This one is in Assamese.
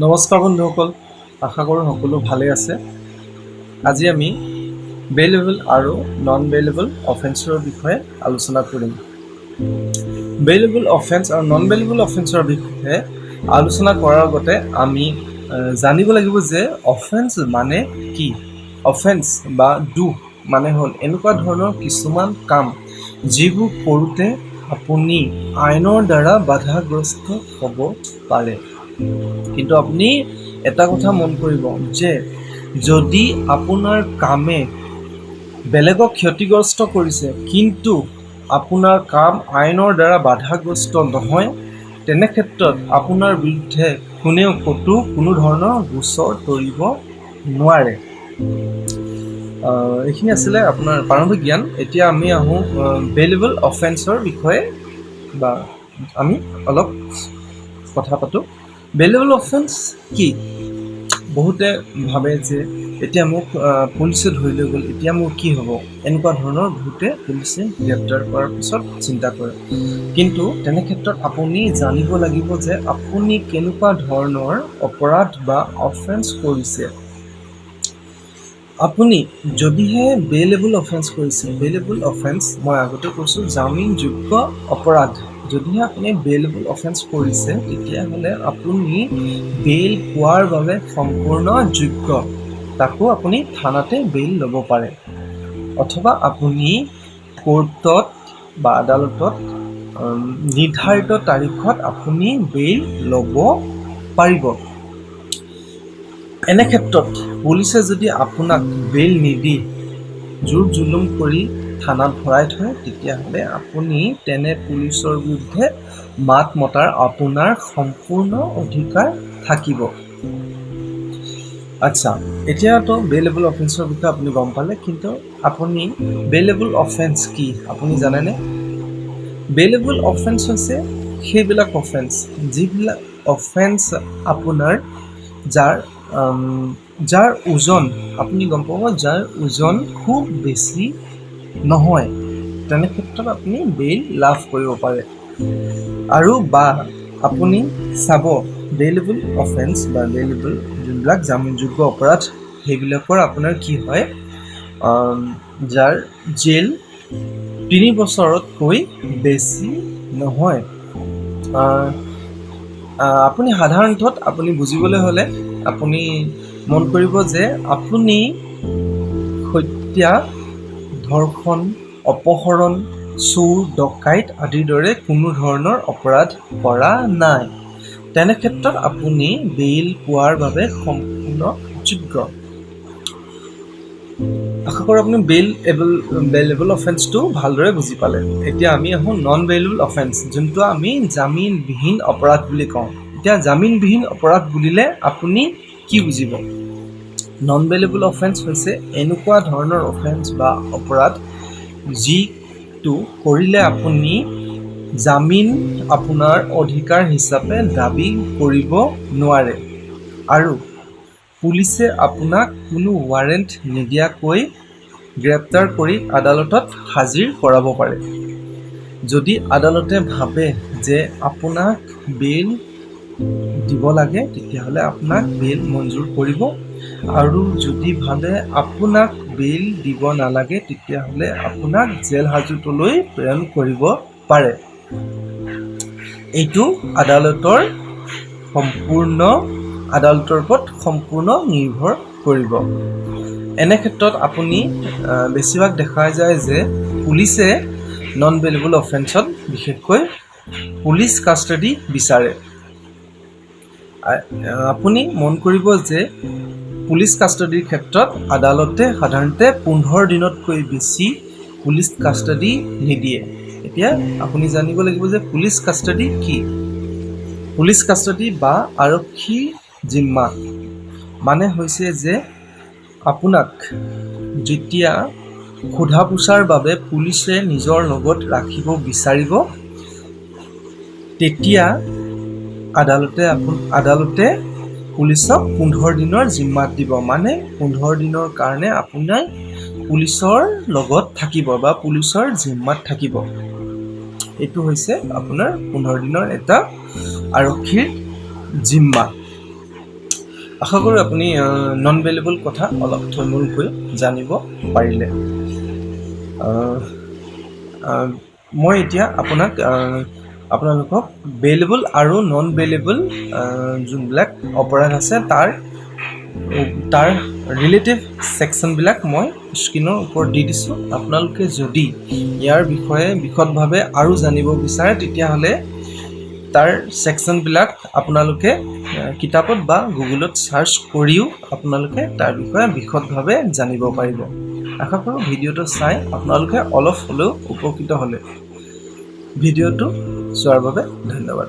নমস্কাৰ বন্ধুসকল, আশা কৰোঁ সকলো ভালে আছে। আজি আমি বেইলেবল আৰু নন বেইলেবল অফেন্সৰ বিষয়ে আলোচনা কৰিম। বেইলেবল অফেন্স আৰু নন বেইলেবল অফেন্সৰ বিষয়ে আলোচনা কৰাৰ আগতে আমি জানিব লাগিব যে অফেন্স মানে কি। অফেন্স বা দোষ মানে হ'ল এনেকুৱা ধৰণৰ কিছুমান কাম যিবোৰ কৰোঁতে আপুনি আইনৰ দ্বাৰা বাধাগ্ৰস্ত হ'ব পাৰে। কিন্তু আপুনি এটা কথা মন কৰিব যে যদি আপোনাৰ কামে বেলেগক ক্ষতিগ্ৰস্ত কৰিছে কিন্তু আপোনাৰ কাম আইনৰ দ্বাৰা বাধাগ্ৰস্ত নহয়, তেনে ক্ষেত্ৰত আপোনাৰ বিৰুদ্ধে কোনেও কোনো ধৰণৰ গোচৰ তৰিব নোৱাৰে। এইখিনি আছিলে আপোনাৰ প্ৰাৰম্ভিক জ্ঞান। এতিয়া আমি আহোঁ বেইলেবল অফেন্সৰ বিষয়ে বা আমি অলপ কথা পাতোঁ। বেইলেবল অফেন্স কি? বহুতে ভাবে যে এতিয়া মোক পুলিচে ধৰি লৈ গ'ল, এতিয়া মোৰ কি হ'ব, এনেকুৱা ধৰণৰ বহুতে পুলিচে গ্ৰেপ্তাৰ কৰাৰ পিছত চিন্তা কৰে। কিন্তু তেনে ক্ষেত্ৰত আপুনি জানিব লাগিব যে আপুনি কেনেকুৱা ধৰণৰ অপৰাধ বা অফেন্স কৰিছে। আপুনি যদিহে বেইলেবল অফেন্স কৰিছে, বেইলেবল অফেন্স মই আগতে কৈছোঁ জামিনযোগ্য অপৰাধ। যদিহে আপুনি বেইলেবল অফেন্স কৰিছে তেতিয়াহ'লে আপুনি বেইল পোৱাৰ বাবে সম্পূৰ্ণ যোগ্য। তাকো আপুনি থানাতে বেইল ল'ব পাৰে, অথবা আপুনি কোৰ্টত বা আদালতত নিৰ্ধাৰিত তাৰিখত আপুনি বেইল ল'ব পাৰিব। এনে ক্ষেত্ৰত পুলিচে যদি আপোনাক বেইল নিদি জোৰ জুলুম কৰি থানাত ভৰাই থয়, তেতিয়াহ'লে আপুনি তেনে পুলিচৰ বিৰুদ্ধে মাত মতাৰ আপোনাৰ সম্পূৰ্ণ অধিকাৰ থাকিব। আচ্ছা, এতিয়াতো বেইলেবল অফেন্সৰ বিষয়ে আপুনি গম পালে, কিন্তু আপুনি বেইলেবল অফেন্স কি আপুনি জানেনে? বেইলেবল অফেন্স হৈছে সেইবিলাক অফেন্স যিবিলাক অফেন্স আপোনাৰ যাৰ ওজন আপুনি গম পাব, যাৰ ওজন খুব বেছি নহয়, তেনে ক্ষেত্ৰত আপুনি বেইল লাভ কৰিব পাৰে। আৰু বা আপুনি চাব বেইলেবল অফেন্স বা বেইলেবল যোনবিলাক জামিনযোগ্য অপৰাধ, সেইবিলাকৰ আপোনাৰ কি হয়, যাৰ জেল 3 বছৰতকৈ বেছি নহয়। আপুনি সাধাৰণতে আপুনি বুজিবলৈ হ'লে আপুনি মন কৰিব যে আপুনি হত্যা, ধৰ্ষণ, অপহৰণ, চোৰ, ডকাইত আদিৰ দৰে কোনো ধৰণৰ অপৰাধ কৰা নাই। তেনে ক্ষেত্ৰত আপুনি বেইল পোৱাৰ বাবে সম্পূৰ্ণ যোগ্য। আশা কৰোঁ আপুনি বেইলেবল অফেন্সটো ভালদৰে বুজি পালে। এতিয়া আমি আহোঁ নন বেইলেবল অফেন্স, যোনটো আমি জামিনবিহীন অপৰাধ বুলি কওঁ। এতিয়া জামিনবিহীন অপৰাধ বুলিলে আপুনি কি বুজিব? নন বেইলেবল অফেন্স হৈছে এনেকুৱা ধৰণৰ অফেন্স বা অপৰাধ যিটো কৰিলে আপুনি জামিন আপোনাৰ অধিকাৰ হিচাপে দাবী কৰিব নোৱাৰে আৰু পুলিচে আপোনাক কোনো ৱাৰেণ্ট নিদিয়াকৈ গ্ৰেপ্তাৰ কৰি আদালতত হাজিৰ কৰাব পাৰে। যদি আদালতে ভাবে যে আপোনাক বেইল দিব লাগে, তেতিয়াহ'লে আপোনাক বেইল মঞ্জুৰ কৰিব, আৰু যদি ভাবে আপোনাক বেইল দিব নালাগে, তেতিয়াহ'লে আপোনাক জেল হাজতলৈ প্ৰেৰণ কৰিব পাৰে। এইটো আদালতৰ ওপৰত সম্পূৰ্ণ নিৰ্ভৰ কৰিব। এনে ক্ষেত্ৰত আপুনি বেছিভাগ দেখা যায় যে পুলিচে নন বেইলেবল অফেন্সত বিশেষকৈ পুলিচ কাষ্টাডি বিচাৰে। আপুনি মন কৰিব যে পুলিচ কাষ্টাডিৰ ক্ষেত্ৰত আদালতে সাধাৰণতে 15 দিনতকৈ বেছি পুলিচ কাষ্টাডি নিদিয়ে। এতিয়া আপুনি জানিব লাগিব যে পুলিচ কাষ্টাডি কি। পুলিচ কাষ্টাডি বা আৰক্ষী জিম্মা মানে হৈছে যে আপোনাক যেতিয়া সোধা পোছাৰ বাবে পুলিচে নিজৰ লগত ৰাখিব বিচাৰিব, তেতিয়া আদালতে পুলিচক 15 দিনৰ জিম্মাত দিব। মানে 15 দিনৰ কাৰণে আপোনাৰ পুলিচৰ লগত থাকিব বা পুলিচৰ জিম্মাত থাকিব। এইটো হৈছে আপোনাৰ 15 দিনৰ এটা আৰক্ষীৰ জিম্মা। আশা কৰোঁ আপুনি নন বেলেবল কথা অলপ থুলমূলকৈ জানিব পাৰিলে। মই এতিয়া আপোনালোকক বেলেবল আৰু নন বেলেবল যোনবিলাক অপৰাধ আছে তাৰ ৰিলেটিভ ছেকশ্যনবিলাক মই স্ক্ৰীনৰ ওপৰত দি দিছোঁ। আপোনালোকে যদি ইয়াৰ বিষয়ে বিশদভাৱে আৰু জানিব বিচাৰে তেতিয়াহ'লে তাৰ ছেকশ্যনবিলাক আপোনালোকে কিতাপত বা গুগলত চাৰ্চ কৰিও আপোনালোকে তাৰ বিষয়ে বিশদভাৱে জানিব পাৰিব। আশা কৰোঁ ভিডিঅ'টো চাই আপোনালোকে অলপ হ'লেও উপকৃত হ'লে। ভিডিঅ'টো চোৱাৰ বাবে ধন্যবাদ।